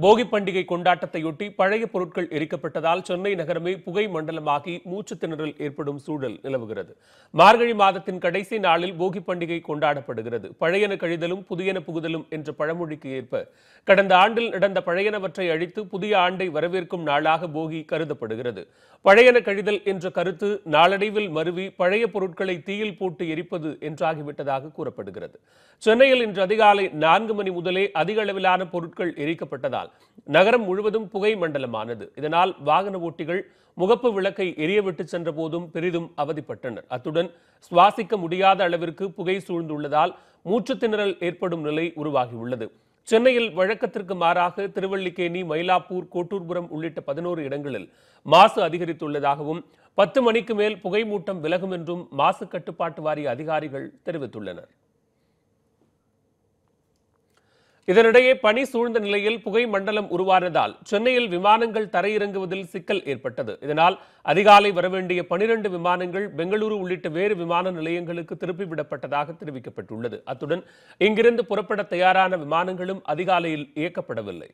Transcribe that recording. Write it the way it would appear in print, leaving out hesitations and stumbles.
போகி பண்டிகை கொண்டாட்டத்தையொட்டி பழைய பொருட்கள் எரிக்கப்பட்டதால் சென்னை நகரமே புகை மண்டலமாகி மூச்சு திணறல் ஏற்படும் சூழல் நிலவுகிறது. மார்கழி மாதத்தின் கடைசி நாளில் போகி பண்டிகை கொண்டாடப்படுகிறது. பழையன கழிதலும் புதியன புகுதலும் என்ற பழமொழிக்கு ஏற்ப கடந்த ஆண்டில் நடந்த பழையனவற்றை அழித்து புதிய ஆண்டை வரவேற்கும் நாளாக போகி கருதப்படுகிறது. பழையன கழிதல் என்ற கருத்து நாளடைவில் மருவி பழைய பொருட்களை தீயில் போட்டு எரிப்பது என்றாகிவிட்டதாக கூறப்படுகிறது. சென்னையில் இன்று அதிகாலை 4 மணி முதலே அதிக அளவிலான பொருட்கள் எரிக்கப்பட்டதால் நகரம் முழுவதும் புகை மண்டலமானது. இதனால் வாகன ஓட்டிகள் முகப்பு விளக்கை எரியவிட்டு சென்ற போதும் பெரிதும் அவதிப்பட்டனர். அத்துடன் சுவாசிக்க முடியாத அளவிற்கு புகை சூழ்ந்துள்ளதால் மூச்சு திணறல் ஏற்படும் நிலை உருவாகியுள்ளது. சென்னையில் வழக்கத்திற்கு மாறாக திருவல்லிக்கேணி, மயிலாப்பூர், கோட்டூர்புரம் உள்ளிட்ட 11 இடங்களில் மாசு அதிகரித்துள்ளதாகவும் 10 மணிக்கு மேல் புகை மூட்டம் விலகும் என்றும் மாசு கட்டுப்பாட்டு வாரிய அதிகாரிகள் தெரிவித்துள்ளனர். இதனிடையே பனி சூழ்ந்த நிலையில் புகை மண்டலம் உருவானதால் சென்னையில் விமானங்கள் தரையிறங்குவதில் சிக்கல் ஏற்பட்டது. இதனால் அதிகாலை வரவேண்டிய 12 விமானங்கள் பெங்களூரு உள்ளிட்ட வேறு விமான நிலையங்களுக்கு திருப்பிவிடப்பட்டதாக தெரிவிக்கப்பட்டுள்ளது. அத்துடன் இங்கிருந்து புறப்பட தயாரான விமானங்களும் அதிகாலையில் இயக்கப்படவில்லை.